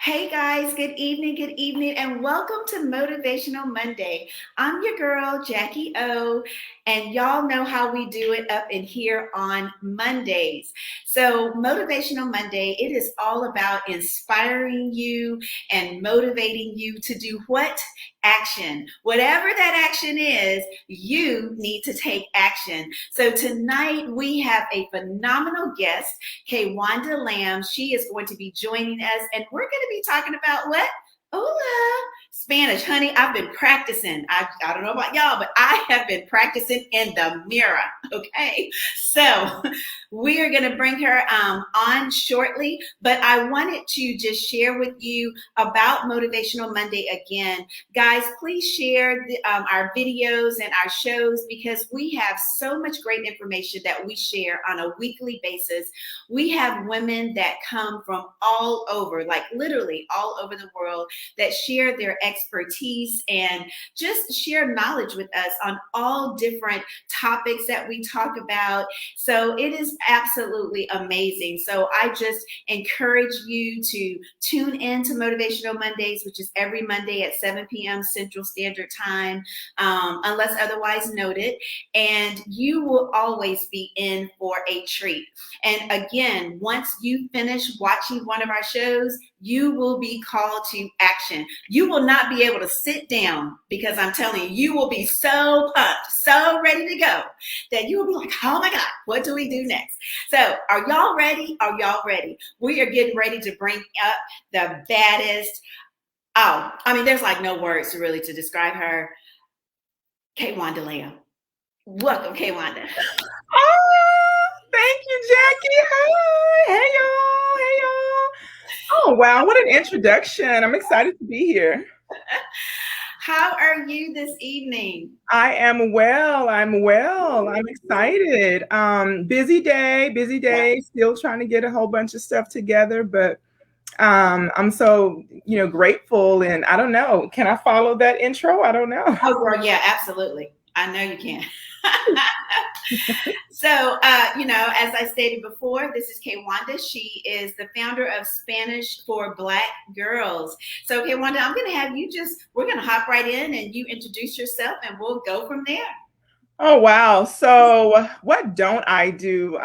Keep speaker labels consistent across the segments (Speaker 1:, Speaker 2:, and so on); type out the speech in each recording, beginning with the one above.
Speaker 1: Hey guys, good evening, and welcome to Motivational Monday. I'm your girl, Jackie O, and y'all know how we do it up in here on Mondays. So, Motivational Monday, it is all about inspiring you and motivating you to do what? Action. Whatever that action is, you need to take action. So, tonight we have a phenomenal guest. Kaywanda Lamb. She is going to be joining us, and we're going to be talking about what? Hola, Spanish, honey. I've been practicing. I don't know about y'all, but I have been practicing in the mirror. Okay, so we are going to bring her on shortly, but I wanted to just share with you about Motivational Monday again. Guys, please share our videos and our shows because we have so much great information that we share on a weekly basis. We have women that come from all over, like literally all over the world, that share their expertise and just share knowledge with us on all different topics that we talk about. So it is absolutely amazing. So I just encourage you to tune in to Motivational Mondays, which is every Monday at 7 p.m. Central Standard Time, unless otherwise noted. And you will always be in for a treat. And again, once you finish watching one of our shows, you will be called to action. You will not be able to sit down because I'm telling you, you will be so pumped, so ready to go that you will be like, oh my God, what do we do next? So are y'all ready? Are y'all ready? We are getting ready to bring up the baddest. Oh, I mean, there's like no words really to describe her. Kaywanda Lamb. Welcome, Kaywanda.
Speaker 2: Oh, thank you, Jackie. Hi. Hey, y'all. Hey, y'all. Oh, wow. What an introduction. I'm excited to be here.
Speaker 1: How are you this evening?
Speaker 2: I am well. I'm well. I'm excited. Busy day, still trying to get a whole bunch of stuff together, but I'm so, grateful. And I don't know, can I follow that intro? I don't know.
Speaker 1: Oh, girl, yeah, absolutely. I know you can. So, as I stated before, this is Kaywanda. She is the founder of Spanish for Black Girls. So, Kaywanda, I'm going to have you we're going to hop right in and you introduce yourself and we'll go from there.
Speaker 2: Oh, wow. So what don't I do?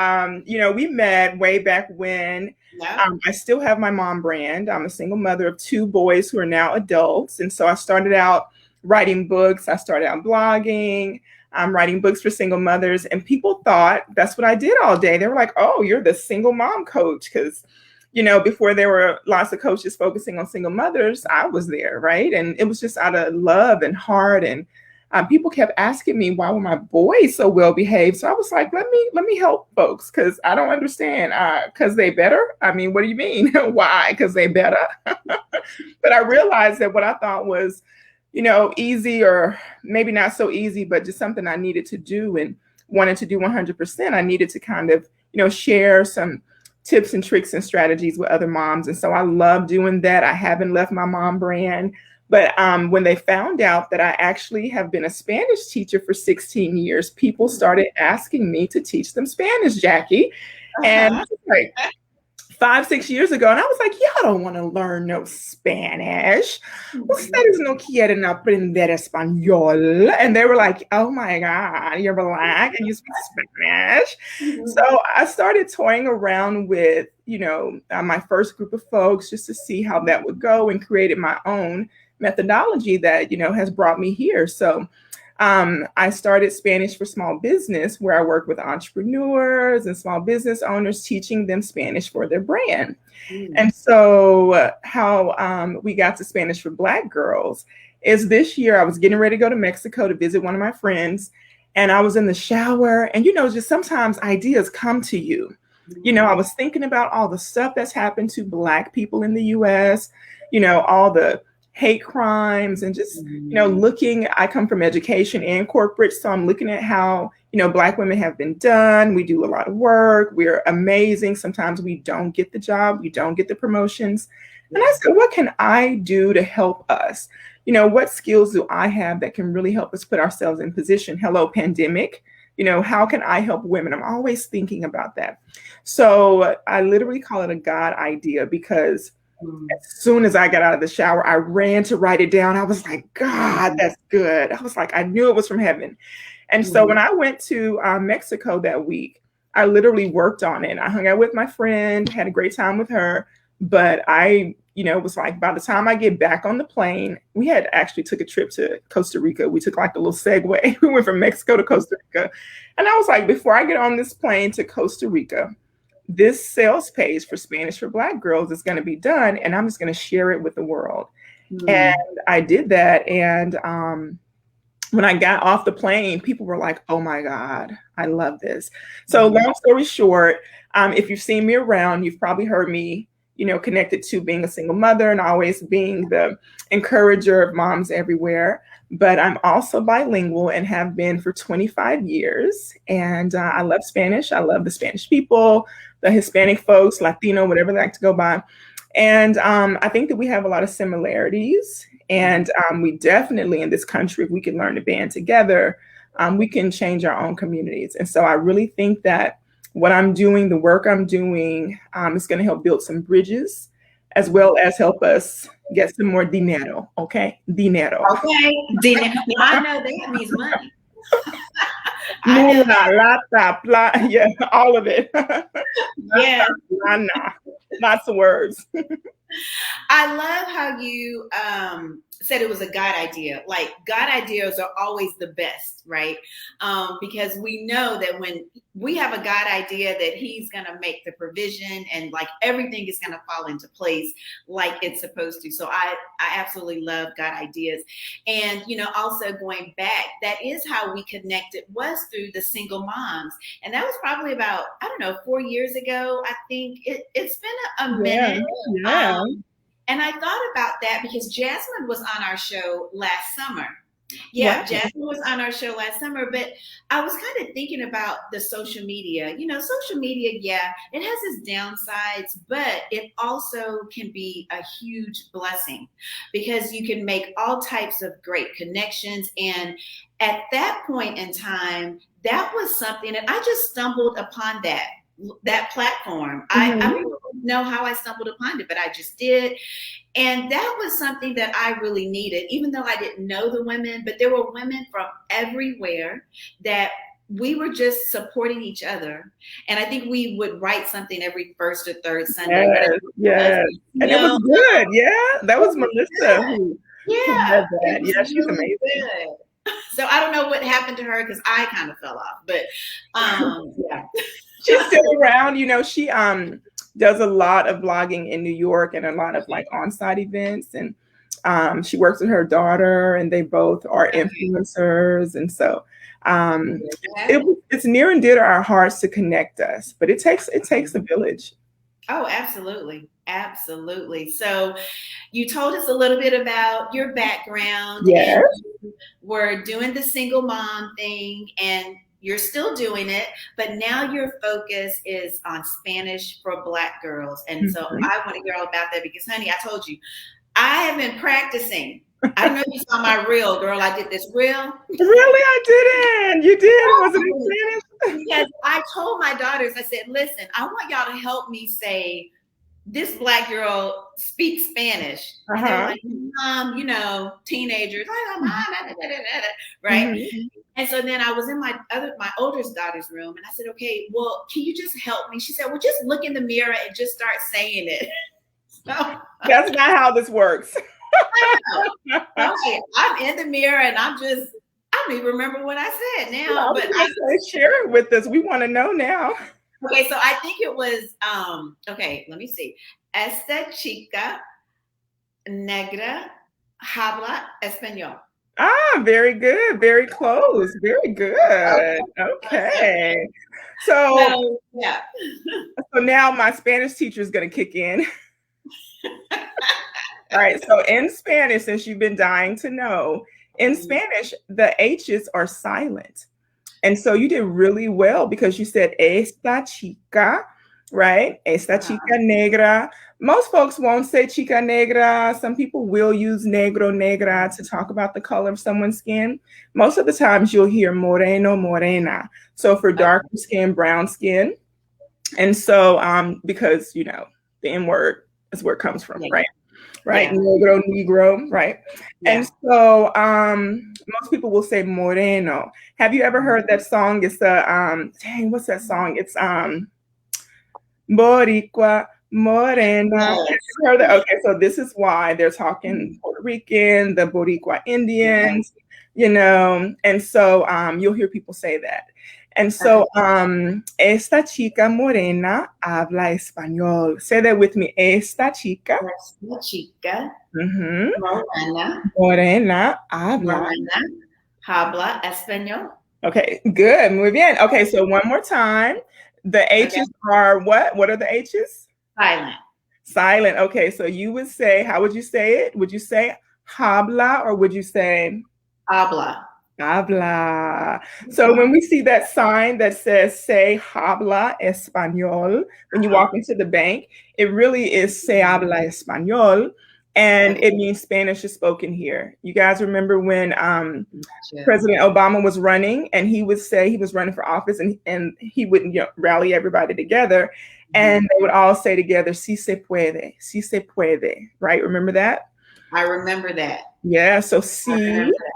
Speaker 2: We met way back when.
Speaker 1: Yeah.
Speaker 2: I still have my mom brand. I'm a single mother of two boys who are now adults. And so I started out writing books. I started out blogging. I'm writing books for single mothers. And people thought that's what I did all day. They were like, oh, you're the single mom coach. Because, before there were lots of coaches focusing on single mothers, I was there, right? And it was just out of love and heart. And people kept asking me why were my boys so well behaved. So I was like, let me help folks because I don't understand. Because they better. I mean, what do you mean? Why? Because they better. But I realized that what I thought was, easy or maybe not so easy, but just something I needed to do and wanted to do 100%. I needed to kind of, share some tips and tricks and strategies with other moms. And so I love doing that. I haven't left my mom brand. But when they found out that I actually have been a Spanish teacher for 16 years, people started asking me to teach them Spanish, Jackie. And like 5-6 years ago, and I was like, y'all don't want to learn no Spanish. Ustedes no quieren aprender español. And they were like, oh my God, you're Black and you speak Spanish. Mm-hmm. So I started toying around with, my first group of folks just to see how that would go and created my own methodology that, has brought me here. So I started Spanish for Small Business, where I work with entrepreneurs and small business owners, teaching them Spanish for their brand. And so how we got to Spanish for Black Girls is this year I was getting ready to go to Mexico to visit one of my friends. And I was in the shower and, just sometimes ideas come to you. I was thinking about all the stuff that's happened to Black people in the U.S., all the hate crimes and just, looking, I come from education and corporate. So I'm looking at how, Black women have been done. We do a lot of work. We're amazing. Sometimes we don't get the job. We don't get the promotions. And I said, what can I do to help us? What skills do I have that can really help us put ourselves in position? Hello, pandemic. How can I help women? I'm always thinking about that. So I literally call it a God idea because
Speaker 1: Mm,
Speaker 2: As soon as I got out of the shower, I ran to write it down. I was like, God,
Speaker 1: mhm,
Speaker 2: that's good. I was like, I knew it was from heaven. And so when
Speaker 1: mhm,
Speaker 2: I went to Mexico that week, I literally worked on it. I hung out with my friend, had a great time with her. But it was like by the time I get back on the plane, we had actually took a trip to Costa Rica. We took like a little segue. We went from Mexico to Costa Rica. And I was like, before I get on this plane to Costa Rica, this sales page for Spanish for Black girls is going to be done, and I'm just going to share it with the world. And
Speaker 1: mm,
Speaker 2: I did that. And when I got off the plane, people were like, oh my God, I love this. So,
Speaker 1: mhm,
Speaker 2: long story short, if you've seen me around, you've probably heard me, connected to being a single mother and always being the encourager of moms everywhere. But I'm also bilingual and have been for 25 years. And I love Spanish. I love the Spanish people, the Hispanic folks, Latino, whatever they like to go by. And I think that we have a lot of similarities. And we definitely, in this country, if we can learn to band together, we can change our own communities. And so I really think that what I'm doing, the work I'm doing, is going to help build some bridges as well as help us get some more dinero. Okay. Dinero.
Speaker 1: okay. Now I know that means money. I know
Speaker 2: Mula,
Speaker 1: that.
Speaker 2: lata, pla, yeah, all of it.
Speaker 1: Yes.
Speaker 2: Nah. Lots of words.
Speaker 1: I love how you said it was a God idea. Like God ideas are always the best, right? Because we know that when we have a God idea that He's going to make the provision and like everything is going to fall into place like it's supposed to. So I absolutely love God ideas. And, also going back, that is how we connected was through the single moms. And that was probably about, I don't know, 4 years ago. I think it's been a
Speaker 2: Yeah.
Speaker 1: minute.
Speaker 2: Yeah.
Speaker 1: And I thought about that because Jasmine was on our show last summer. Yeah,
Speaker 2: Wow.
Speaker 1: Jasmine was on our show last summer, but I was kind of thinking about the social media. Social media, yeah, it has its downsides, but it also can be a huge blessing because you can make all types of great connections. And at that point in time, that was something that I just stumbled upon that platform. I
Speaker 2: Mhm.
Speaker 1: don't know how I stumbled upon it, but I just did. And that was something that I really needed, even though I didn't know the women, but there were women from everywhere that we were just supporting each other. And I think we would write something every first or third Sunday, whatever
Speaker 2: Yes,
Speaker 1: it was.
Speaker 2: yes. And it was good. Yeah. That was Melissa who
Speaker 1: Yeah,
Speaker 2: had
Speaker 1: it
Speaker 2: that.
Speaker 1: was
Speaker 2: Yeah, she's
Speaker 1: really
Speaker 2: amazing.
Speaker 1: good. So I don't know what happened to her because I kind of fell off, but yeah.
Speaker 2: She's still around. She does a lot of blogging in New York and a lot of like on-site events. And she works with her daughter, and they both are influencers. And so it's near and dear to our hearts to connect us, but it takes a village.
Speaker 1: Oh, absolutely. Absolutely. So you told us a little bit about your background and
Speaker 2: Yes.
Speaker 1: you were doing the single mom thing and you're still doing it, but now your focus is on Spanish for Black girls. And so
Speaker 2: Mhm.
Speaker 1: I want to hear all about that because, honey, I told you, I have been practicing. I don't know if you saw my reel, girl. I did this reel.
Speaker 2: Really, I didn't. You did? Was it in Spanish?
Speaker 1: Because I told my daughters, I said, listen, I want y'all to help me say, this Black girl speaks Spanish. And they were
Speaker 2: Uh-huh.
Speaker 1: like, teenagers, right?
Speaker 2: Mhm.
Speaker 1: And so then I was in my oldest daughter's room and I said, okay, well, can you just help me? She said, well, just look in the mirror and just start saying it. So
Speaker 2: That's not how this works.
Speaker 1: okay, I'm in the mirror and I don't even remember what I said
Speaker 2: I
Speaker 1: now,
Speaker 2: was
Speaker 1: but
Speaker 2: gonna say, share it with us. We want to know now.
Speaker 1: okay, so I think it was okay, let me see. Esta chica negra habla español.
Speaker 2: Very good. Very close. Very good.
Speaker 1: Okay.
Speaker 2: Okay. So,
Speaker 1: So yeah.
Speaker 2: so now my Spanish teacher is going to kick in. All right. So in Spanish, since you've been dying to know, in Spanish, the H's are silent. And so you did really well because you said esta chica, right? Esta chica negra. Most folks won't say chica negra. Some people will use negro negra to talk about the color of someone's skin. Most of the times you'll hear moreno morena. So for darker skin, brown skin. And so because the N word That's where it comes from,
Speaker 1: Yeah.
Speaker 2: right? Right?
Speaker 1: Yeah.
Speaker 2: Negro, Negro, right? And
Speaker 1: Yeah.
Speaker 2: so most people will say moreno. Have you ever heard that song? It's the dang, what's that song? It's Boricua Morena. Have
Speaker 1: Yes.
Speaker 2: you heard that? Okay, so this is why they're talking Puerto Rican, the Boricua
Speaker 1: Okay.
Speaker 2: Indians, and so you'll hear people say that. And
Speaker 1: Okay.
Speaker 2: so esta chica morena habla español. Say that with me. Esta chica
Speaker 1: Esta chica
Speaker 2: ujú,
Speaker 1: morena,
Speaker 2: morena habla.
Speaker 1: morena, habla español.
Speaker 2: Okay, good. Muy bien. Okay, so one more time. The
Speaker 1: Okay.
Speaker 2: H's are what? What are the H's?
Speaker 1: Silent.
Speaker 2: Silent. Okay, so you would say, how would you say it? Would you say habla or would you say
Speaker 1: Habla.
Speaker 2: habla? So when we see that sign that says say habla español, when you walk into the bank, it really is se habla español. And
Speaker 1: Okay.
Speaker 2: it means Spanish is spoken here. You guys remember when
Speaker 1: Gotcha.
Speaker 2: President Obama was running and he would say he was running for office and he would rally everybody together and they would all say together, si se puede, right? Remember that?
Speaker 1: I remember that.
Speaker 2: Yeah, so
Speaker 1: I remember
Speaker 2: si,
Speaker 1: that.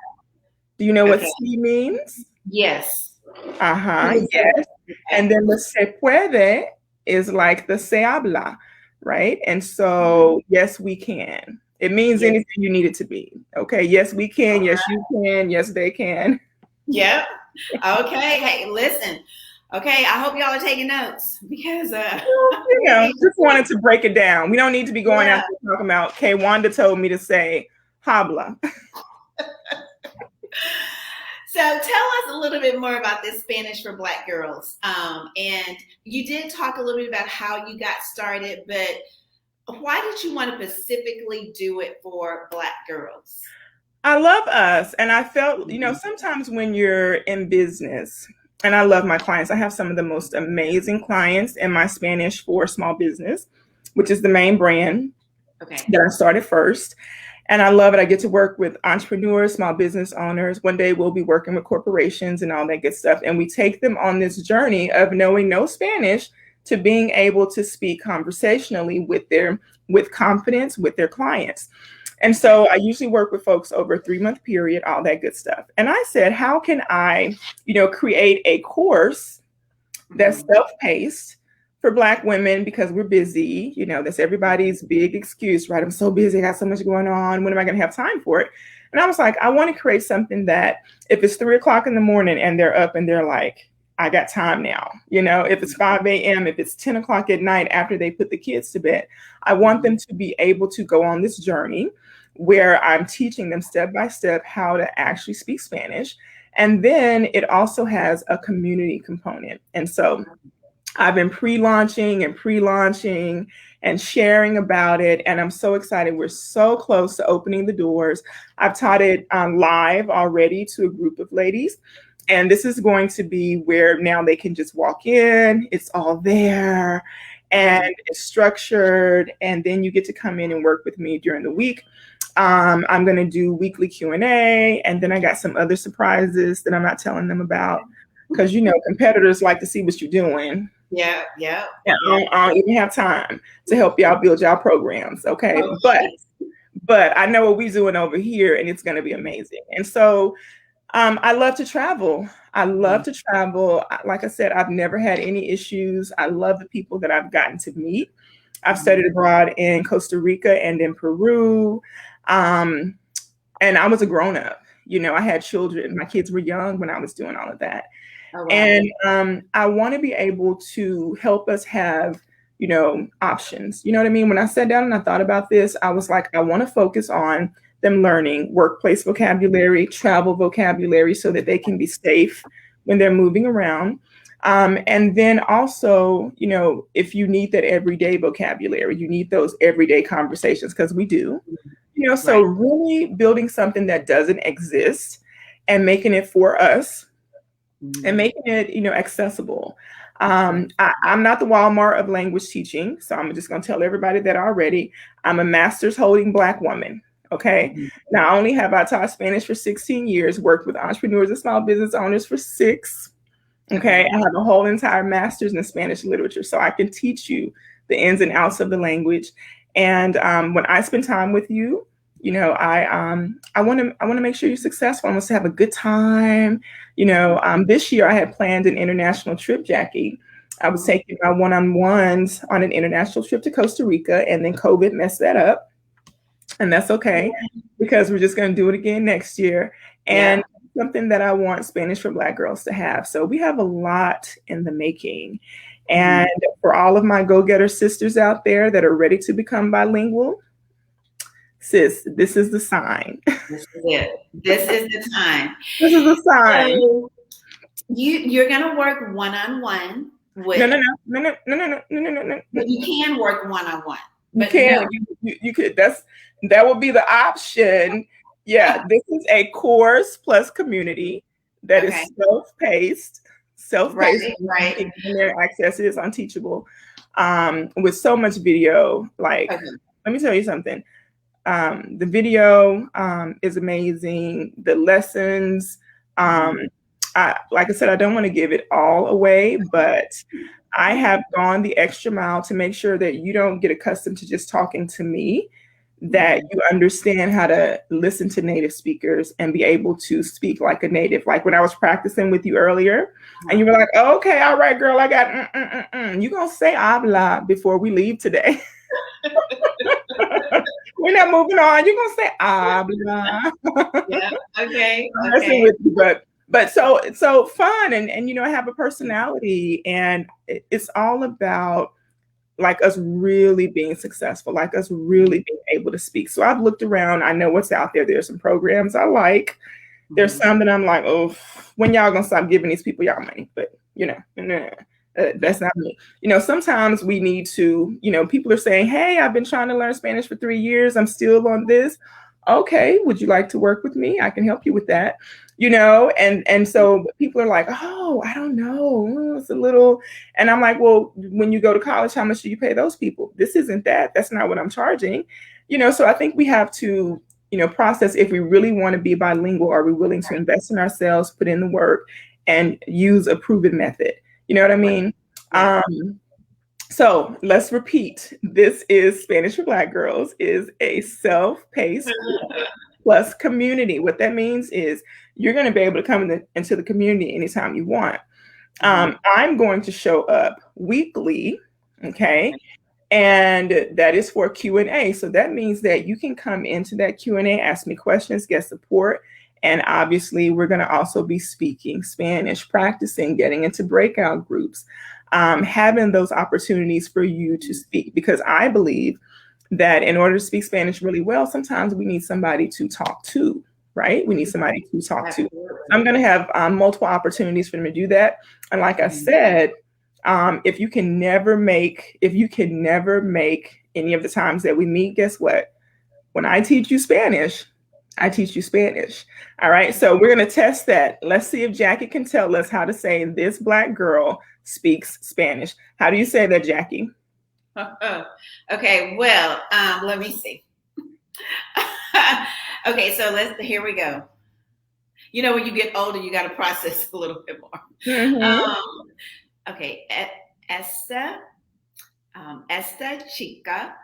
Speaker 2: do you know what
Speaker 1: Okay.
Speaker 2: si means?
Speaker 1: Yes.
Speaker 2: Yes. And then the se puede is like the se habla, right? And so, yes, we can. It means
Speaker 1: Yes.
Speaker 2: anything you need it to be. Okay, yes, we can. Yes, you can. Yes, they can.
Speaker 1: Yep. Okay. Hey, listen. Okay, I hope y'all are taking notes because
Speaker 2: Just wanted to break it down. We don't need to be going out there talking about Kaywanda told me to say habla.
Speaker 1: So tell us a little bit more about this Spanish for Black girls. And you did talk a little bit about how you got started, but why did you want to specifically do it for Black girls?
Speaker 2: I love us. And I felt, sometimes when you're in business, and I love my clients, I have some of the most amazing clients in my Spanish for small business, which is the main brand that I started first. And I love it. I get to work with entrepreneurs, small business owners. One day we'll be working with corporations and all that good stuff. And we take them on this journey of knowing no Spanish to being able to speak conversationally with confidence with their clients. And so I usually work with folks over a 3-month period, all that good stuff. And I said, how can I, create a course that's self-paced for Black women because we're busy, that's everybody's big excuse, right? I'm so busy, I got so much going on. When am I going to have time for it? And I was like, I want to create something that if it's 3:00 in the morning and they're up and they're like, I got time now, if it's 5 a.m., if it's 10 o'clock at night after they put the kids to bed, I want them to be able to go on this journey where I'm teaching them step by step how to actually speak Spanish. And then it also has a community component. And so I've been pre-launching and sharing about it. And I'm so excited. We're so close to opening the doors. I've taught it live already to a group of ladies. And this is going to be where now they can just walk in. It's all there and it's structured. And then you get to come in and work with me during the week. I'm going to do weekly Q&A. And then I got some other surprises that I'm not telling them about because, competitors like to see what you're doing.
Speaker 1: Yeah.
Speaker 2: I don't even have time to help y'all build y'all programs. Okay. But I know what we're doing over here and it's going to be amazing. And so I love to travel. Like I said, I've never had any issues. I love the people that I've gotten to meet. I've studied abroad in Costa Rica and in Peru. And I was a grown up, I had children. My kids were young when I was doing all of that. Oh, wow. And I want to be able to help us have, options. You know what I mean? When I sat down and I thought about this, I was like, I want to focus on them learning workplace vocabulary, travel vocabulary, so that they can be safe when they're moving around. And then also, if you need that everyday vocabulary, you need those everyday conversations, because we do, so really building something that doesn't exist and making it for us and making it, accessible. I'm not the Walmart of language teaching, so I'm just going to tell everybody that already. I'm a master's holding Black woman. Okay. Not only have I taught Spanish for 16 years, worked with entrepreneurs and small business owners for 6. Okay. I have a whole entire master's in Spanish literature, so I can teach you the ins and outs of the language. And when I spend time with you, I want to make sure you're successful. I want us to have a good time. This year I had planned an international trip, Jackie. I was taking my one-on-ones on an international trip to Costa Rica, and then COVID messed that up. And that's okay because we're just going to do it again next year. And something that I want Spanish for Black girls to have. So we have a lot in the making. And for all of my go-getter sisters out there that are ready to become bilingual, sis, this is the sign.
Speaker 1: This is it. This is the time.
Speaker 2: This is a sign.
Speaker 1: So you're gonna work one-on-one with
Speaker 2: No.
Speaker 1: but you can work one-on-one.
Speaker 2: You can. No. You could. That would be the option. Yeah, this is a course plus community that is self-paced.
Speaker 1: Right.
Speaker 2: And their access is unteachable. With so much video. Like, let me tell you something. The video is amazing. The lessons, like I said, I don't want to give it all away, but I have gone the extra mile to make sure that you don't get accustomed to just talking to me, that you understand how to listen to native speakers and be able to speak like a native. Like when I was practicing with you earlier, and you were like, oh, okay, all right, girl, I got, you're going to say habla before we leave today. We're not moving on. You're going to say habla.
Speaker 1: Yeah, okay.
Speaker 2: I'm messing with you, but so fun and have a personality, and it's all about like us really being successful, like us really being able to speak. So I've looked around. I know what's out there. There's some programs I like. There's some that I'm like, oh, when y'all gonna stop giving these people y'all money? But that's not me. Sometimes we need to. People are saying, hey, I've been trying to learn Spanish for 3 years. I'm still on this. Okay, would you like to work with me? I can help you with that. And so people are like, oh, I don't know. It's a little, and I'm like, well, when you go to college, how much do you pay those people? This isn't that. That's not what I'm charging. So I think we have to, process if we really want to be bilingual. Are we willing to invest in ourselves, put in the work, and use a proven method? You know what I mean? So let's repeat. This is Spanish for Black Girls is a self-paced plus community. What that means is you're going to be able to come into the community anytime you want. I'm going to show up weekly, okay? And that is for Q&A. So that means that you can come into that Q&A, ask me questions, get support. And obviously, we're going to also be speaking Spanish, practicing, getting into breakout groups, having those opportunities for you to speak. Because I believe that in order to speak Spanish really well, sometimes we need somebody to talk to, right? We need somebody to talk to. I'm going to have multiple opportunities for them to do that. And like I said, if you can never make any of the times that we meet, guess what? When I teach you Spanish, I teach you Spanish. All right. So we're going to test that. Let's see if Jackie can tell us how to say this Black girl speaks Spanish. How do you say that, Jackie?
Speaker 1: Okay. Well, let me see. Okay. So here we go. When you get older, you got to process a little bit more. Okay. Esta chica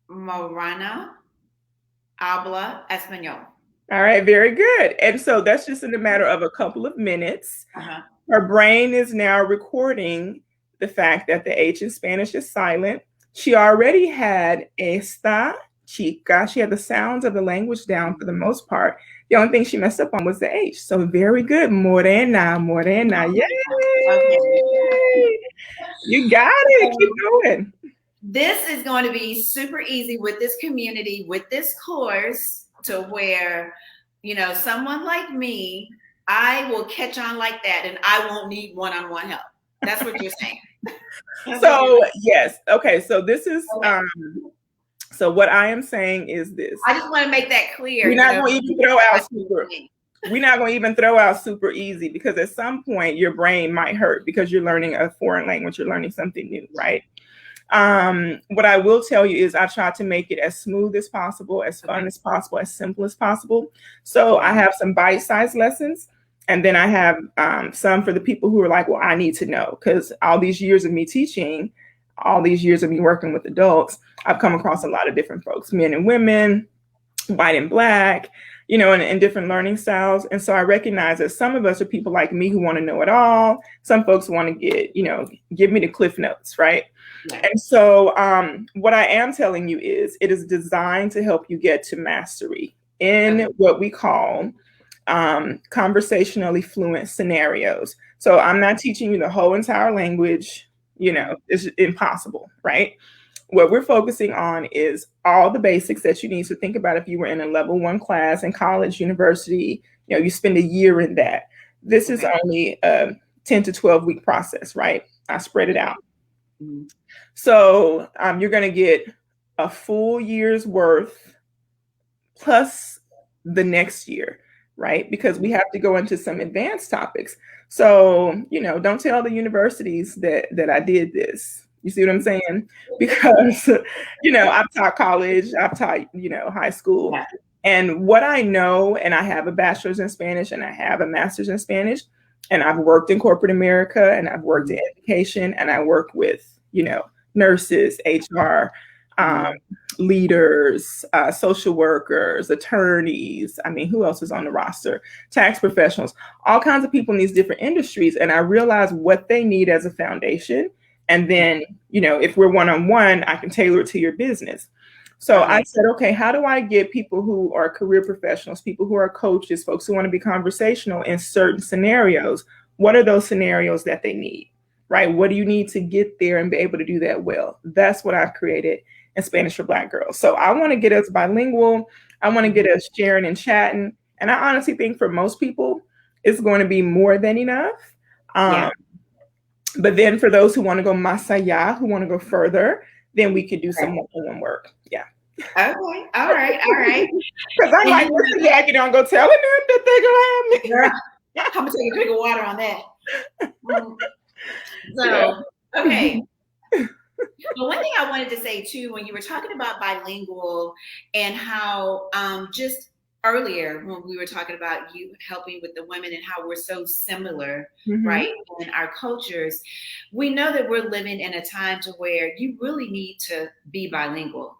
Speaker 1: morana habla español.
Speaker 2: All right, very good. And so that's just in a matter of a couple of minutes. Her brain is now recording the fact that the H in Spanish is silent. She already had esta chica. She had the sounds of the language down for the most part. The only thing she messed up on was the H. So very good. Morena. Yay! You got it. Keep going.
Speaker 1: This is going to be super easy with this community, with this course, to where, someone like me, I will catch on like that and I won't need one-on-one help. That's what you're saying.
Speaker 2: So, yes. Okay. So this is, so what I am saying is this.
Speaker 1: I just want to make that clear.
Speaker 2: We're not going to even throw out super. We're not going to even throw out super easy, because at some point your brain might hurt because you're learning a foreign language. You're learning something new, right? What I will tell you is I try to make it as smooth as possible, as fun as possible, as simple as possible. So I have some bite-sized lessons, and then I have some for the people who are like, well, I need to know, because all these years of me teaching, all these years of me working with adults, I've come across a lot of different folks, men and women, white and black, and different learning styles. And so I recognize that some of us are people like me who want to know it all. Some folks want to give me the cliff notes, right?
Speaker 1: Yeah.
Speaker 2: And so what I am telling you is it is designed to help you get to mastery in what we call conversationally fluent scenarios. So I'm not teaching you the whole entire language, it's impossible, right? What we're focusing on is all the basics that you need to think about if you were in a level 1 class in college, university, you spend a year in that. This is only a 10 to 12 week process, right? I spread it out. Mm-hmm. So you're going to get a full year's worth plus the next year, right? Because we have to go into some advanced topics. So, don't tell the universities that I did this. You see what I'm saying? Because, I've taught college, I've taught, high school. Yeah. And what I know, and I have a bachelor's in Spanish and I have a master's in Spanish, and I've worked in corporate America and I've worked in education and I work with, nurses, HR, leaders, social workers, attorneys. I mean, who else is on the roster? Tax professionals, all kinds of people in these different industries. And I realize what they need as a foundation. And then, if we're one-on-one, I can tailor it to your business. So I said, okay, how do I get people who are career professionals, people who are coaches, folks who want to be conversational in certain scenarios? What are those scenarios that they need, right? What do you need to get there and be able to do that well? That's what I've created in Spanish for Black girls. So I want to get us bilingual. I want to get us sharing and chatting. And I honestly think for most people, it's going to be more than enough. But then for those who want to go más allá, who want to go further, then we could do some one-on-one work. Yeah.
Speaker 1: Okay. All right.
Speaker 2: Because I'm like, listen, Jacquie, don't go telling them that they're going to have me.
Speaker 1: I'm going to take a drink of water on that. So, okay. Well, one thing I wanted to say too, when you were talking about bilingual and how just earlier when we were talking about you helping with the women and how we're so similar, right, in our cultures, we know that we're living in a time to where you really need to be bilingual,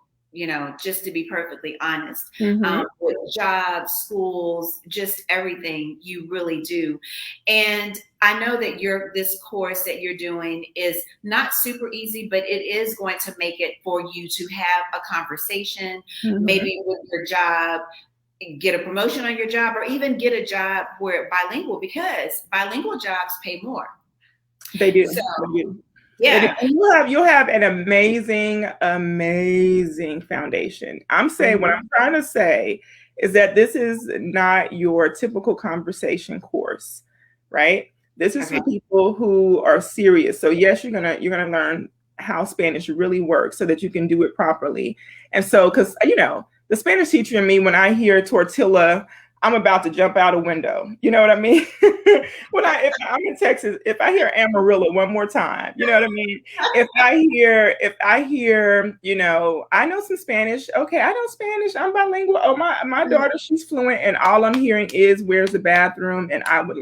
Speaker 1: just to be perfectly honest, with jobs, schools, just everything you really do. And I know that this course that you're doing is not super easy, but it is going to make it for you to have a conversation, maybe with your job, get a promotion on your job, or even get a job where bilingual, because bilingual jobs pay more.
Speaker 2: They do.
Speaker 1: So,
Speaker 2: they do.
Speaker 1: Yeah.
Speaker 2: And you'll have an amazing foundation. I'm saying what I'm trying to say is that this is not your typical conversation course, right? This is for people who are serious. So yes, you're gonna learn how Spanish really works so that you can do it properly. And so, because the Spanish teacher in me, when I hear tortilla, I'm about to jump out a window. You know what I mean? If I'm in Texas, if I hear Amarillo one more time, you know what I mean? If I hear, I know some Spanish. Okay, I know Spanish. I'm bilingual. Oh, my daughter, she's fluent, and all I'm hearing is where's the bathroom? And I would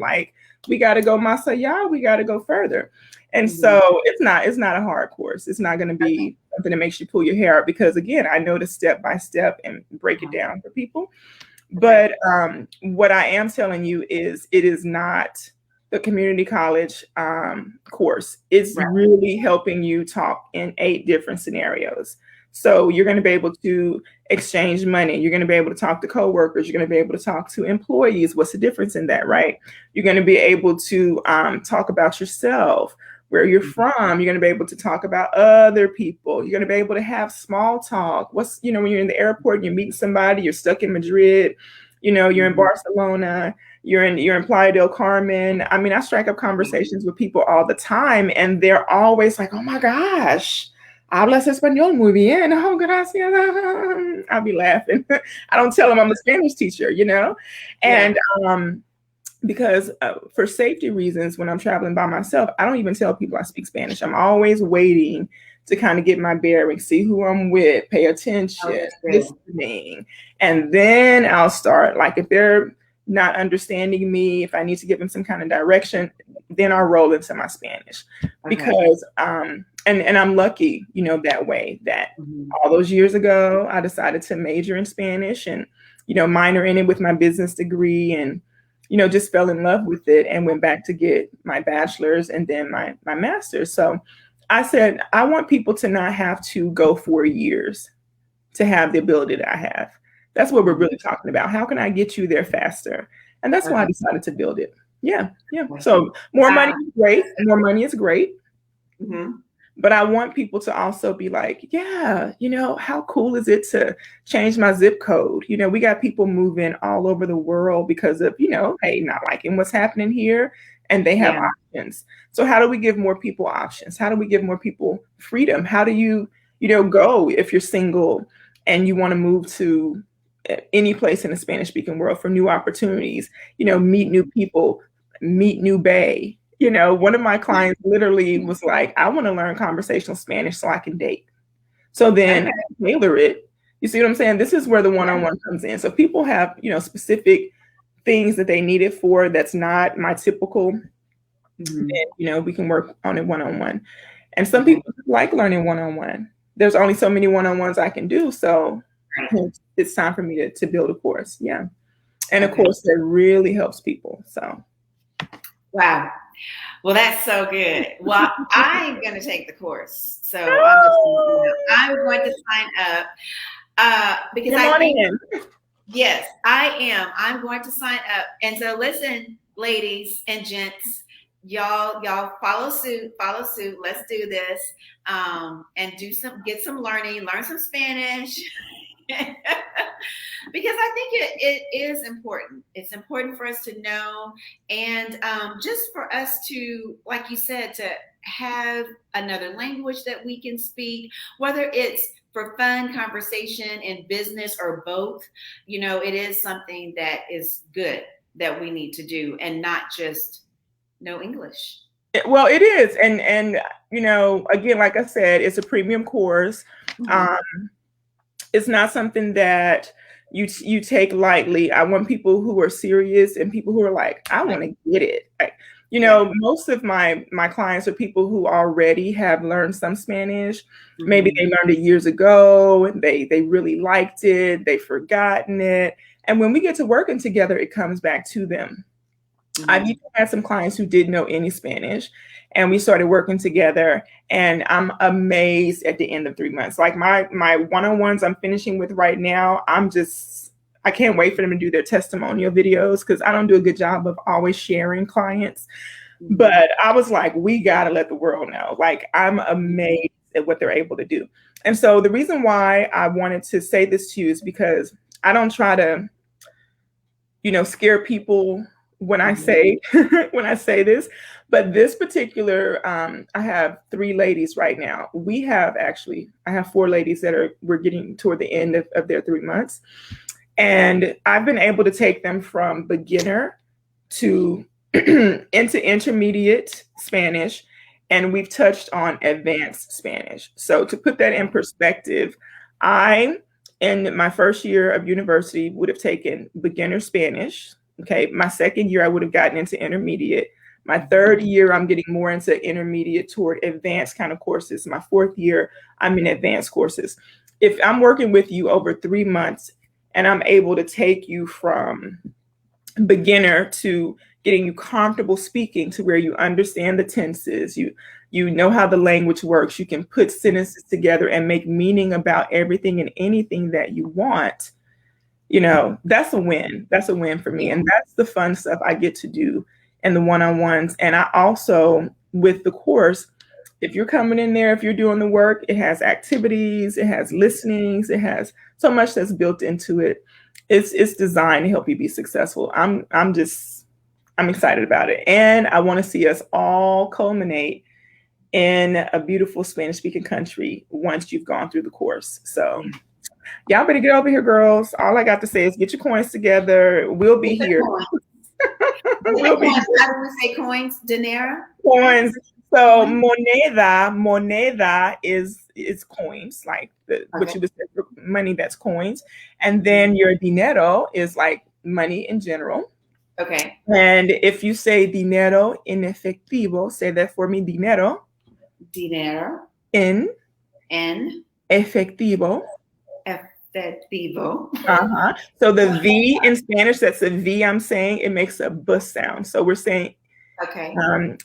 Speaker 2: we got to go más allá. We got to go further. And so it's not a hard course. It's not going to be something that makes you pull your hair out, because again, I know the step by step and break it down for people. But what I am telling you is it is not the community college course. It's really helping you talk in 8 different scenarios. So you're going to be able to exchange money. You're going to be able to talk to coworkers. You're going to be able to talk to employees. What's the difference in that, right? You're going to be able to talk about yourself, where you're from. You're going to be able to talk about other people. You're going to be able to have small talk. When you're in the airport and you're meeting somebody, you're stuck in Madrid, you're in Barcelona, you're in Playa del Carmen. I mean, I strike up conversations with people all the time, and they're always like, oh my gosh, hablas español muy bien. Oh, gracias. I'll be laughing. I don't tell them I'm a Spanish teacher, and because for safety reasons, when I'm traveling by myself, I don't even tell people I speak Spanish. I'm always waiting to kind of get my bearings, see who I'm with, pay attention, listening. And then I'll start, if they're not understanding me, if I need to give them some kind of direction, then I'll roll into my Spanish. Because and I'm lucky, that way that
Speaker 1: Mhm.
Speaker 2: all those years ago, I decided to major in Spanish and, minor in it with my business degree and, just fell in love with it and went back to get my bachelor's and then my master's. So I said, I want people to not have to go 4 years to have the ability that I have. That's what we're really talking about. How can I get you there faster? And that's why I
Speaker 1: Okay.
Speaker 2: decided to build it. Yeah, yeah. So more money
Speaker 1: Wow.
Speaker 2: is great. More money is great.
Speaker 1: Mhm.
Speaker 2: But I want people to also be like, yeah, how cool is it to change my zip code? We got people moving all over the world because of, hey, not liking what's happening here, and they have
Speaker 1: Yeah.
Speaker 2: options. So how do we give more people options? How do we give more people freedom? How do you, go if you're single and you want to move to any place in the Spanish speaking world for new opportunities, meet new people, meet new bae. One of my clients literally was like, I want to learn conversational Spanish so I can date. So then
Speaker 1: Okay.
Speaker 2: tailor it. You see what I'm saying? This is where the
Speaker 1: Yeah.
Speaker 2: one-on-one comes in. So people have, specific things that they need it for that's not my typical,
Speaker 1: Mhm.
Speaker 2: and we can work on it one-on-one. And some
Speaker 1: Okay.
Speaker 2: people like learning one-on-one. There's only so many one-on-ones I can do. So
Speaker 1: Right.
Speaker 2: it's time for me to build a course. Yeah. And a
Speaker 1: Okay.
Speaker 2: course that really helps people. So
Speaker 1: Wow. Well, that's so good. Well, I'm going to take the course. So I'm just,
Speaker 2: oh,
Speaker 1: I'm going to sign up because
Speaker 2: come
Speaker 1: I
Speaker 2: on
Speaker 1: think,
Speaker 2: in.
Speaker 1: yes, I am. I'm going to sign up. And so listen, ladies and gents, y'all follow suit, follow suit. Let's do this and get some learning, learn some Spanish. Because I think it is important. It's important for us to know, and just for us to, like you said, to have another language that we can speak, whether it's for fun conversation in business or both. It is something that is good that we need to do, and not just know English.
Speaker 2: Well, it is, and again, like I said, it's a premium course.
Speaker 1: Mhm.
Speaker 2: Um, it's not something that you take lightly. I want people who are serious and people who are like, I
Speaker 1: Right.
Speaker 2: want to get it.
Speaker 1: Yeah.
Speaker 2: Most of my clients are people who already have learned some Spanish. Maybe
Speaker 1: Mhm.
Speaker 2: they learned it years ago and they really liked it. They've forgotten it. And when we get to working together, it comes back to them. I've even
Speaker 1: Mhm.
Speaker 2: had some clients who didn't know any Spanish, and we started working together. And I'm amazed at the end of 3 months. Like my one-on-ones I'm finishing with right now, I can't wait for them to do their testimonial videos because I don't do a good job of always sharing clients.
Speaker 1: Mhm.
Speaker 2: But I was like, we gotta let the world know. Like I'm amazed at what they're able to do. And so the reason why I wanted to say this to you is because I don't try to scare people when I
Speaker 1: Mhm.
Speaker 2: say when I say this. But this particular, I have 3 ladies right now. I have 4 ladies we're getting toward the end of their 3 months, and I've been able to take them from beginner to into intermediate Spanish, and we've touched on advanced Spanish. So to put that in perspective, I in my first year of university would have taken beginner Spanish. Okay, my second year I would have gotten into intermediate. My third year I'm getting more into intermediate toward advanced kind of courses. My fourth year I'm in advanced courses. If I'm working with you over 3 months and I'm able to take you from beginner to getting you comfortable speaking to where you understand the tenses, you know how the language works, you can put sentences together and make meaning about everything and anything that you want. That's a win. That's a win for me,
Speaker 1: Yeah.
Speaker 2: and that's the fun stuff I get to do in the one-on-ones. And I also, with the course, if you're coming in there, if you're doing the work, it has activities, it has listenings, it has so much that's built into it. It's designed to help you be successful. I'm excited about it, and I want to see us all culminate in a beautiful Spanish speaking country once you've gone through the course. So
Speaker 1: Yeah.
Speaker 2: y'all better get over here, girls. All I got to say is get your coins together. We'll be
Speaker 1: What's the
Speaker 2: here.
Speaker 1: coin? What are
Speaker 2: We'll be
Speaker 1: coins?
Speaker 2: here.
Speaker 1: How do we say coins? Dinero? Right?
Speaker 2: Coins. So
Speaker 1: Coins?
Speaker 2: moneda is coins, like what
Speaker 1: Okay.
Speaker 2: you would say for money, that's coins. And
Speaker 1: Mhm.
Speaker 2: then your dinero is like money in general.
Speaker 1: Okay.
Speaker 2: And if you say dinero en efectivo, say that for me, dinero.
Speaker 1: Dinero.
Speaker 2: En
Speaker 1: En
Speaker 2: efectivo.
Speaker 1: efectivo.
Speaker 2: Uh-huh. So the V in Spanish, that's a V I'm saying, it makes a B sound. So we're saying
Speaker 1: Okay.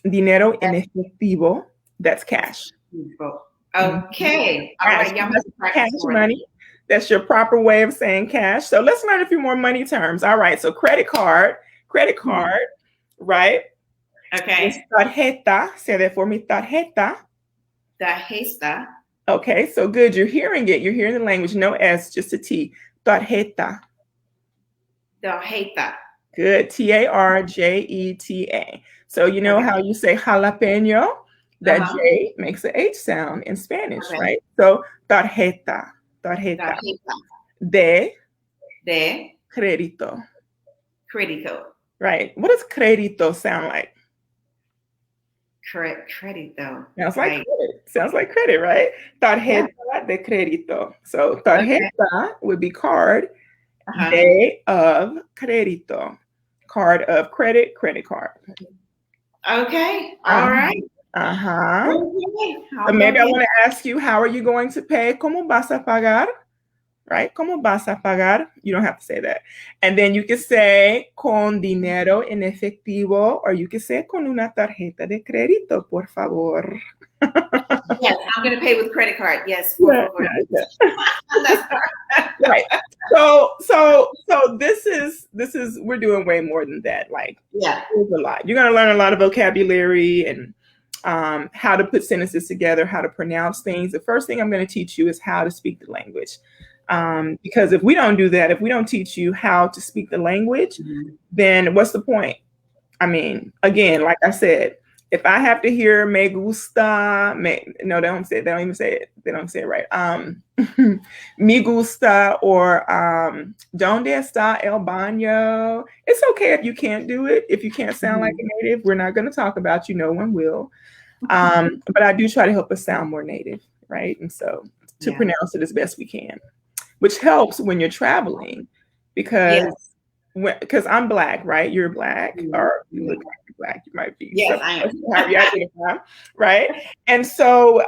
Speaker 2: dinero en efectivo, that's cash.
Speaker 1: Efectivo.
Speaker 2: Mhm.
Speaker 1: Okay. All
Speaker 2: Cash,
Speaker 1: right. Y'all
Speaker 2: that's
Speaker 1: must practice
Speaker 2: cash
Speaker 1: more of
Speaker 2: money. That's your proper way of saying cash. So let's learn a few more money terms. All right. So credit
Speaker 1: that.
Speaker 2: card, right? It's
Speaker 1: Okay.
Speaker 2: tarjeta. Say that for me, tarjeta.
Speaker 1: Tarjeta.
Speaker 2: Okay, so good. You're hearing it. You're hearing the language. No S, just a T. Tarjeta.
Speaker 1: Tarjeta.
Speaker 2: Good. Tarjeta. So you know
Speaker 1: Okay.
Speaker 2: how you say jalapeno? That
Speaker 1: Uh-huh.
Speaker 2: J makes an H sound in Spanish,
Speaker 1: Okay.
Speaker 2: right? So tarjeta. Tarjeta.
Speaker 1: Tarjeta
Speaker 2: De
Speaker 1: de
Speaker 2: crédito.
Speaker 1: crédito.
Speaker 2: Right. What does crédito sound like?
Speaker 1: Crédito.
Speaker 2: Sounds like
Speaker 1: Like,
Speaker 2: credit. Sounds like credit, right?
Speaker 1: yeah.
Speaker 2: Tarjeta de crédito. So
Speaker 1: Okay.
Speaker 2: tarjeta would be card.
Speaker 1: Uh-huh.
Speaker 2: De of crédito. Card of credit, credit card.
Speaker 1: Okay. All
Speaker 2: Uh-huh.
Speaker 1: right.
Speaker 2: Uh-huh.
Speaker 1: Okay.
Speaker 2: So
Speaker 1: I'll go
Speaker 2: maybe I
Speaker 1: get
Speaker 2: want to ask you, how are you going to pay? ¿Cómo vas a pagar? Right? ¿Cómo vas a pagar? You don't have to say that. And then you can say con dinero en efectivo, or you can say con una tarjeta de crédito, por favor.
Speaker 1: Yes, I'm going to pay with credit card. Yes, por
Speaker 2: Yeah,
Speaker 1: favor.
Speaker 2: yeah, yeah. Right. So this is we're doing way more than that. Like,
Speaker 1: Yeah.
Speaker 2: there's a lot. You're gonna learn a lot of vocabulary and how to put sentences together, how to pronounce things. The first thing I'm going to teach you is how to speak the language. Because if we don't do that, if we don't teach you how to speak the language,
Speaker 1: Mhm.
Speaker 2: then what's the point? I mean, again, like I said, if I have to hear me gusta, no, they don't even say it. They don't say it right. Me gusta or donde está el baño. It's okay if you can't do it. If you can't sound like
Speaker 1: Mhm.
Speaker 2: a native, we're not going to talk about you. No one will. But I do try to help us sound more native, right? And so to
Speaker 1: Yeah.
Speaker 2: pronounce it as best we can, which helps when you're traveling because
Speaker 1: Yes.
Speaker 2: because I'm black, right? You're black,
Speaker 1: Mhm.
Speaker 2: or you look
Speaker 1: Mhm.
Speaker 2: like you're black. You might be
Speaker 1: Yes,
Speaker 2: something
Speaker 1: I
Speaker 2: else,
Speaker 1: am.
Speaker 2: how you identify, right? And so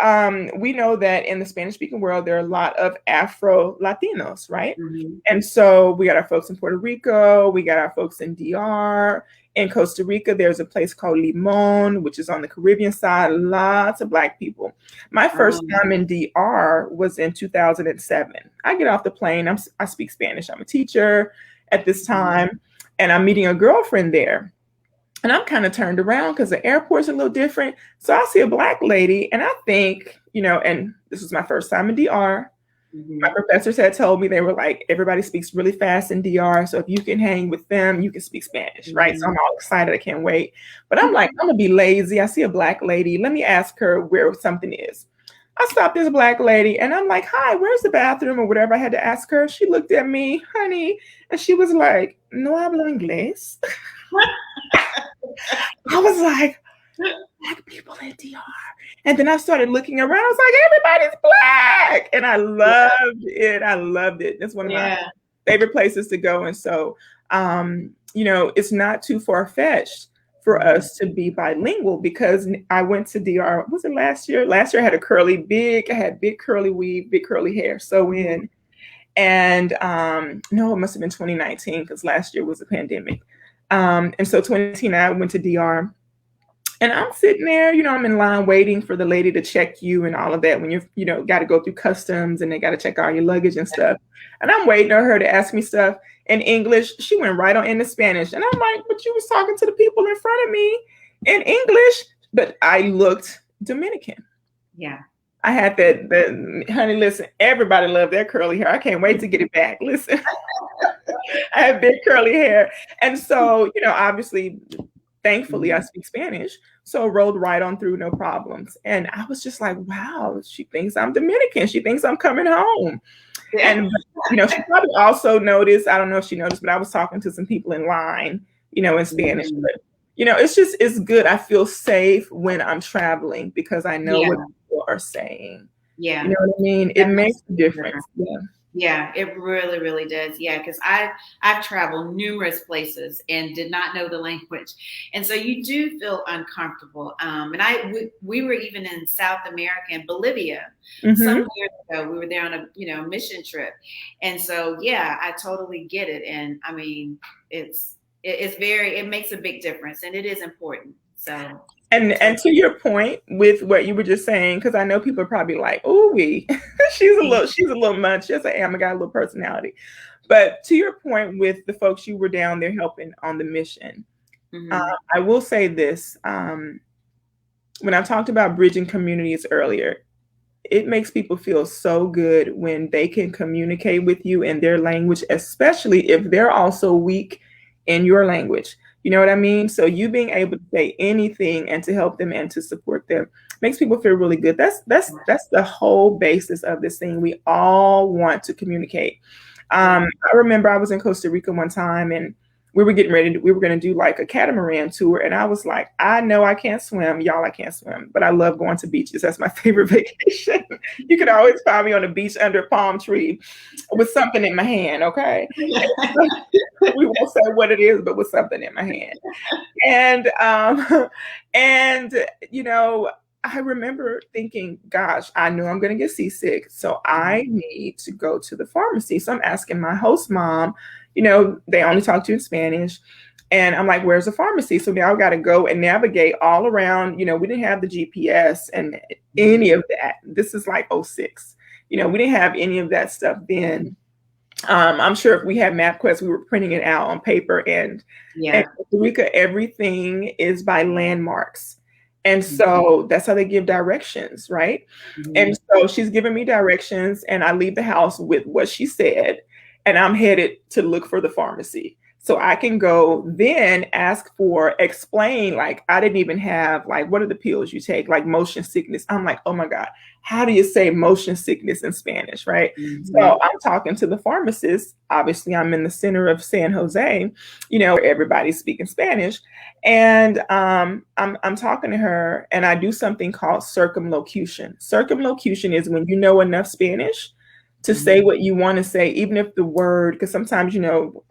Speaker 2: we know that in the Spanish-speaking world, there are a lot of Afro Latinos, right?
Speaker 1: Mhm.
Speaker 2: And so we got our folks in Puerto Rico, we got our folks in DR. In Costa Rica, there's a place called Limon, which is on the Caribbean side. Lots of black people. My first time in DR was in 2007. I get off the plane. I speak Spanish. I'm a teacher at this time, and I'm meeting a girlfriend there. And I'm kind of turned around because the airport's a little different. So I see a black lady, and I think, and this was my first time in DR. My
Speaker 1: Mhm.
Speaker 2: professors had told me, they were like, everybody speaks really fast in DR. So if you can hang with them, you can speak Spanish, right? So I'm
Speaker 1: Mhm.
Speaker 2: all excited. I can't wait. But I'm like, I'm going to be lazy. I see a black lady. Let me ask her where something is. I stopped this black lady and I'm like, hi, where's the bathroom or whatever I had to ask her? She looked at me, honey, and she was like, no hablo inglés. I was like, black people in DR. And then I started looking around. I was like, everybody's black. And I loved it. I loved it. It's one of my
Speaker 1: Yeah.
Speaker 2: favorite places to go. And so, it's not too far-fetched for us to be bilingual because I went to DR, was it last year? Last year I had big curly weave, big curly hair. So in, and no, it must have been 2019 because last year was a pandemic. And so 2019, I went to DR. And I'm sitting there, I'm in line waiting for the lady to check you and all of that when got to go through customs and they got to check all your luggage and stuff. And I'm waiting on her to ask me stuff in English. She went right on into Spanish. And I'm like, but you was talking to the people in front of me in English. But I looked Dominican.
Speaker 1: Yeah.
Speaker 2: I had honey, listen, everybody loved that curly hair. I can't wait to get it back. Listen, I have big curly hair. And so, obviously, thankfully, I speak Spanish, so rolled right on through, no problems. And I was just like, wow, she thinks I'm Dominican. She thinks I'm coming home.
Speaker 1: Yeah.
Speaker 2: And, she probably also noticed, I don't know if she noticed, but I was talking to some people in line, in Spanish.
Speaker 1: Mhm.
Speaker 2: But, it's good. I feel safe when I'm traveling because I know
Speaker 1: Yeah.
Speaker 2: what people are saying.
Speaker 1: Yeah.
Speaker 2: You know what I mean? It
Speaker 1: That
Speaker 2: makes
Speaker 1: makes
Speaker 2: a
Speaker 1: a
Speaker 2: difference.
Speaker 1: difference.
Speaker 2: Yeah.
Speaker 1: Yeah, it really, really does. Yeah, because I've traveled numerous places and did not know the language, and so you do feel uncomfortable. And we were even in South America in Bolivia
Speaker 2: Hmm.
Speaker 1: some years ago. We were there on a mission trip, and so yeah, I totally get it. And I mean, it's very it makes a big difference, and it is important. So I
Speaker 2: And
Speaker 1: totally.
Speaker 2: to your point with what you were just saying, because I know people are probably like, "Oh, we, she's a little much." Yes, I am. I got a little personality. But to your point with the folks you were down there helping on the mission,
Speaker 1: Mm-hmm.
Speaker 2: I will say this: when I talked about bridging communities earlier, it makes people feel so good when they can communicate with you in their language, especially if they're also weak in your language. You know what I mean? So you being able to say anything and to help them and to support them makes people feel really good. That's the whole basis of this thing. We all want to communicate.
Speaker 1: Yeah.
Speaker 2: I remember I was in Costa Rica one time and we were going to do like a catamaran tour. And I was like, I know I can't swim. Y'all, I can't swim, but I love going to beaches. That's my favorite vacation. You can always find me on the beach under a palm tree with something in my hand. Okay. We won't say what it is, but with something in my hand. And, and, you know, I remember thinking, gosh, I know I'm going to get seasick. So I need to go to the pharmacy. So I'm asking my host mom, they only talk to you in Spanish. And I'm like, where's the pharmacy? So now I've got to go and navigate all around. We didn't have the GPS and any of that. This is like '06. We didn't have any of that stuff then. I'm sure if we had MapQuest, we were printing it out on paper. And
Speaker 1: Yeah.
Speaker 2: Costa Rica, everything is by landmarks. And
Speaker 1: Mhm.
Speaker 2: so that's how they give directions, right? And
Speaker 1: Mhm.
Speaker 2: so she's giving me directions, and I leave the house with what she said, and I'm headed to look for the pharmacy. So I can go then ask for, explain, like, I didn't even have, like, what are the pills you take? Like motion sickness. I'm like, oh my God, how do you say motion sickness in Spanish, right? So
Speaker 1: Mhm.
Speaker 2: I'm talking to the pharmacist. Obviously, I'm in the center of San Jose, where everybody's speaking Spanish. And I'm talking to her, and I do something called circumlocution. Circumlocution is when you know enough Spanish to say
Speaker 1: Mhm.
Speaker 2: what you want to say, even if the word, because sometimes,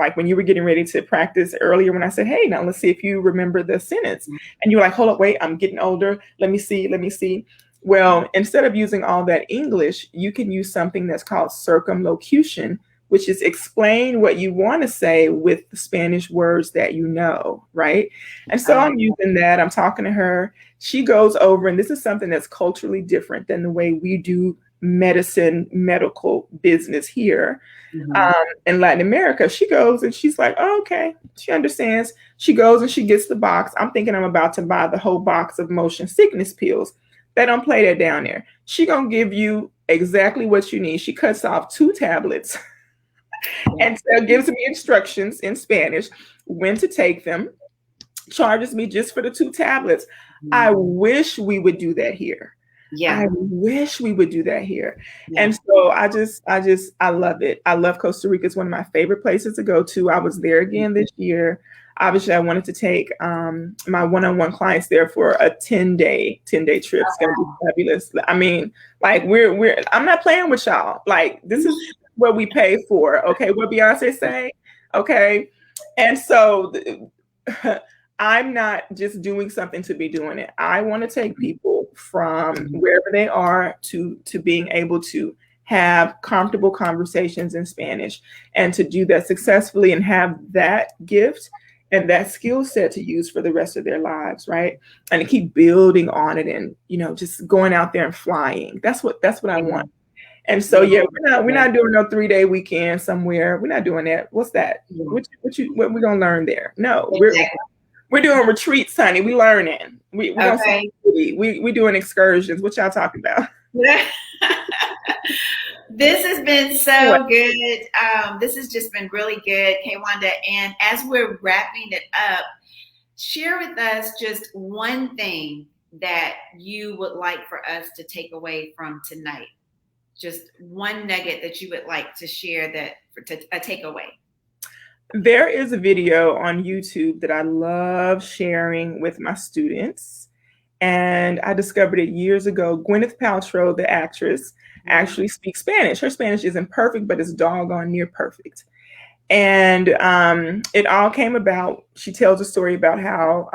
Speaker 2: like when you were getting ready to practice earlier, when I said, hey, now let's see if you remember the sentence. And you're like, hold up, wait, I'm getting older. Let me see, let me see. Well, instead of using all that English, you can use something that's called circumlocution, which is explain what you want to say with the Spanish words that you know, right? And so
Speaker 1: Oh.
Speaker 2: I'm using that. I'm talking to her. She goes over, and this is something that's culturally different than the way we do medicine, medical business here
Speaker 1: Mhm.
Speaker 2: in Latin America. She goes and she's like, oh, okay. She understands. She goes and she gets the box. I'm thinking I'm about to buy the whole box of motion sickness pills. They don't play that down there. She gonna give you exactly what you need. She cuts off 2 tablets
Speaker 1: Yeah.
Speaker 2: and so gives me instructions in Spanish when to take them, charges me just for the 2 tablets. I
Speaker 1: Mhm.
Speaker 2: wish we would do that here. I
Speaker 1: Yeah.
Speaker 2: wish we would do that here.
Speaker 1: Yeah.
Speaker 2: And so I love it. I love Costa Rica. It's one of my favorite places to go to. I was there again this year. Obviously, I wanted to take my one-on-one clients there for a 10-day trip. It's gonna be fabulous. I mean, like I'm not playing with y'all. Like this is what we pay for. Okay, what Beyonce say? Okay. And so I'm not just doing something to be doing it. I want to take people from
Speaker 1: Mhm.
Speaker 2: wherever they are to being able to have comfortable conversations in Spanish and to do that successfully and have that gift and that skill set to use for the rest of their lives, right? And to keep building on it and just going out there and flying. That's what I
Speaker 1: Yeah.
Speaker 2: want. And so
Speaker 1: Yeah.
Speaker 2: yeah, we're
Speaker 1: Yeah.
Speaker 2: not doing no 3-day weekend somewhere. We're not doing that. What's that?
Speaker 1: Yeah.
Speaker 2: What we gonna learn there? No,
Speaker 1: Exactly.
Speaker 2: we're doing retreats, honey. We learning. We gonna see
Speaker 1: Okay.
Speaker 2: the city. We doing excursions. What y'all talking about?
Speaker 1: This has been
Speaker 2: What?
Speaker 1: so good. This has just been really good, Kaywanda. And as we're wrapping it up, share with us just one thing that you would like for us to take away from tonight. Just one nugget that you would like to share a takeaway.
Speaker 2: There is a video on YouTube that I love sharing with my students, and I discovered it years ago. Gwyneth Paltrow, the actress, actually speak Spanish. Her Spanish isn't perfect, but it's doggone near perfect. And it all came about. She tells a story about how,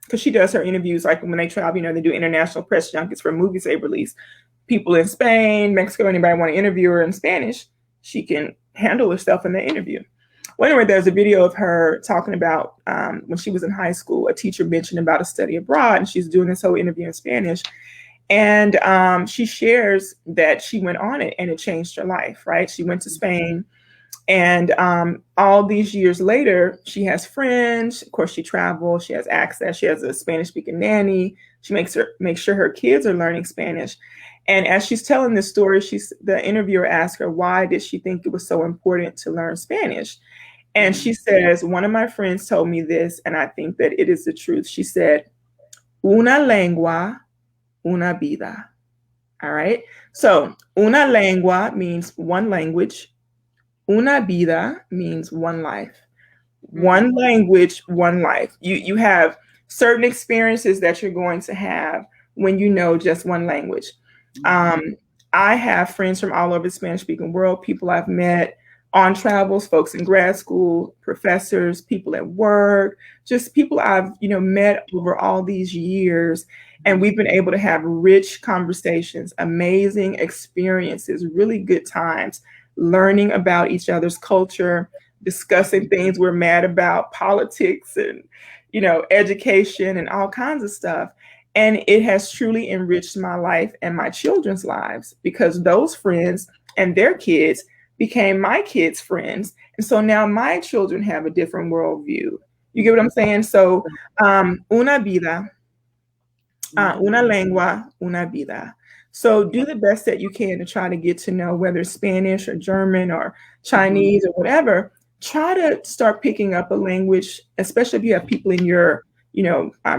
Speaker 2: because she does her interviews, like when they travel, they do international press junkets for movies they release. People in Spain, Mexico, anybody want to interview her in Spanish, she can handle herself in the interview. Well, anyway, there's a video of her talking about when she was in high school, a teacher mentioned about a study abroad, and she's doing this whole interview in Spanish. And she shares that she went on it and it changed her life, right? She went to Spain. And all these years later, she has friends. Of course, she travels. She has access. She has a Spanish-speaking nanny. She makes sure her kids are learning Spanish. And as she's telling this story, the interviewer asked her, why did she think it was so important to learn Spanish? And she says, one of my friends told me this, and I think that it is the truth. She said, una lengua, una vida. All right. So una lengua means one language. Una vida means one life. One language, one life. You have certain experiences that you're going to have when you know just one language. I have friends from all over the Spanish-speaking world, people I've met on travels, folks in grad school, professors, people at work, just people I've met over all these years. And we've been able to have rich conversations, amazing experiences, really good times, learning about each other's culture, discussing things we're mad about, politics and, education and all kinds of stuff. And it has truly enriched my life and my children's lives because those friends and their kids became my kids' friends. And so now my children have a different worldview. You get what I'm saying? So, una vida, una lengua, una vida. So do the best that you can to try to get to know whether it's Spanish or German or Chinese or whatever. Try to start picking up a language, especially if you have people in your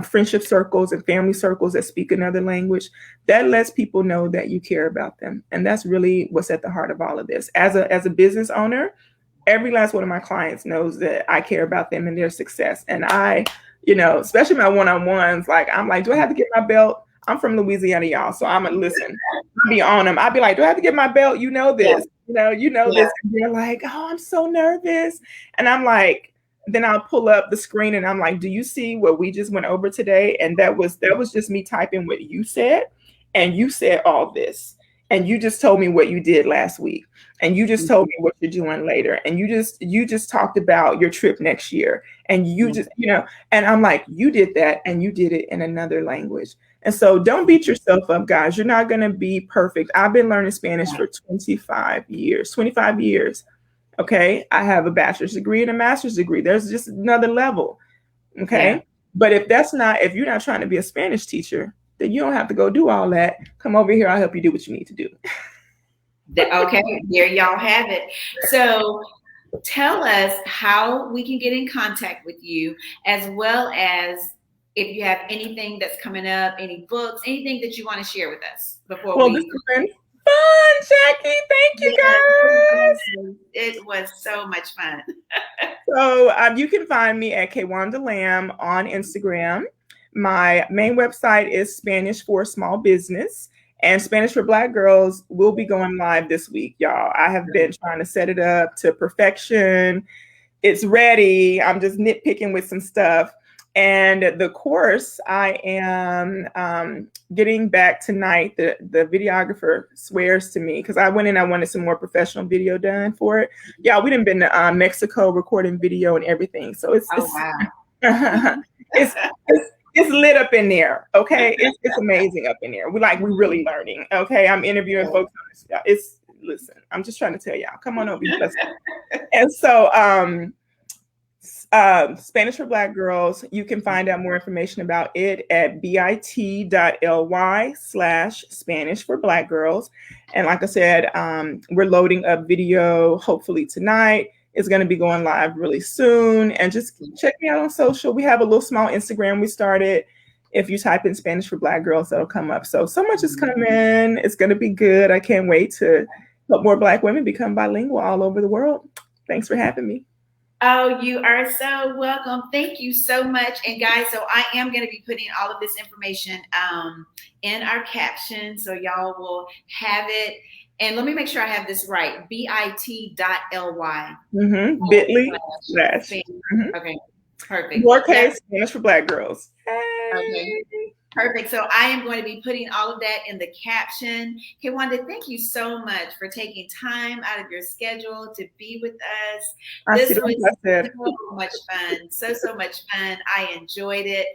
Speaker 2: friendship circles and family circles that speak another language. That lets people know that you care about them. And that's really what's at the heart of all of this. As a business owner, every last one of my clients knows that I care about them and their success. And I, especially my one-on-ones, I'm like, do I have to get my belt? I'm from Louisiana, y'all. So I'm going to listen. I'll be on them. I'll be like, do I have to get my belt? You know this. Yeah. This. And they're like, oh, I'm so nervous. And I'm like, then I'll pull up the screen and I'm like, do you see what we just went over today? And that was just me typing what you said. And you said all this. And you just told me what you did last week. And you just told me what you're doing later. And you just talked about your trip next year. And you just, and I'm like, you did that and you did it in another language. And so don't beat yourself up, guys. You're not going to be perfect. I've been learning Spanish for 25 years. Okay. I have a bachelor's degree and a master's degree. There's just another level. Okay. Yeah. But if you're not trying to be a Spanish teacher, then you don't have to go do all that. Come over here. I'll help you do what you need to do.
Speaker 1: Okay. There y'all have it. So tell us how we can get in contact with you, as well as if you have anything that's coming up, any books, anything that you want to share with us before
Speaker 2: this has been fun, Jacquie. Thank you, guys.
Speaker 1: It was so much fun.
Speaker 2: So you can find me at Kaywanda Lamb on Instagram. My main website is Spanish for Small Business, and Spanish for Black Girls will be going live this week, y'all. I have been trying to set it up to perfection. It's ready. I'm just nitpicking with some stuff. And the course, I am getting back tonight. The videographer swears to me because I went in, I wanted some more professional video done for it. Yeah, we done been to Mexico recording video and everything. So it's it's lit up in there. Okay, it's amazing up in there. We're really learning. Okay, I'm interviewing folks on this. Listen, I'm just trying to tell y'all. Come on over. And so Spanish for Black Girls, you can find out more information about it at bit.ly/Spanish for Black Girls. And like I said, we're loading up video hopefully tonight. It's going to be going live really soon. And just check me out on social. We have a little small Instagram we started. If you type in Spanish for Black Girls, that'll come up. So much is coming. It's going to be good. I can't wait to help more Black women become bilingual all over the world. Thanks for having me.
Speaker 1: Oh, you are so welcome. Thank you so much. And guys, so I am going to be putting all of this information in our caption so y'all will have it. And let me make sure I have this right. bit.ly.
Speaker 2: Bitly slash.
Speaker 1: Okay, perfect. Yep.
Speaker 2: Lowercase, Spanish for Black girls.
Speaker 1: Okay.
Speaker 2: Hey.
Speaker 1: Perfect. So I am going to be putting all of that in the caption. Kaywanda, thank you so much for taking time out of your schedule to be with us.
Speaker 2: I see
Speaker 1: This
Speaker 2: what
Speaker 1: was
Speaker 2: I said.
Speaker 1: so much fun. So much fun. I enjoyed it.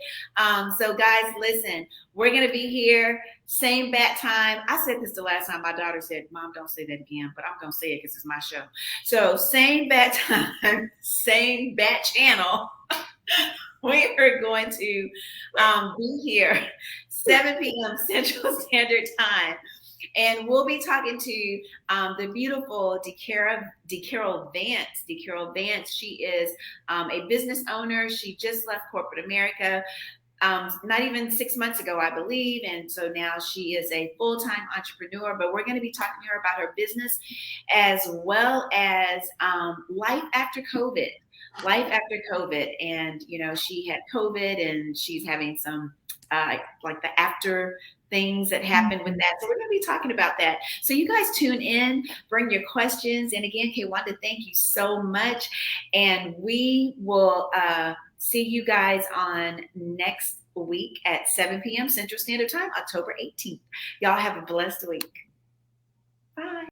Speaker 1: So guys, listen, we're going to be here. Same bat time. I said this the last time. My daughter said, Mom, don't say that again, but I'm going to say it because it's my show. So same bat time, same bat channel. We are going to be here 7 p.m. Central Standard Time. And we'll be talking to the beautiful DeCarol Vance. DeCarol Vance, she is a business owner. She just left corporate America not even 6 months ago, I believe. And so now she is a full-time entrepreneur, but we're going to be talking to her about her business as well as life after COVID. Life after COVID. And, you know, she had COVID and she's having some like the after things that happen with that. So we're going to be talking about that. So you guys tune in, bring your questions. And again, Kaywanda, thank you so much. And we will see you guys on next week at 7 p.m. Central Standard Time, October 18th. Y'all have a blessed week. Bye.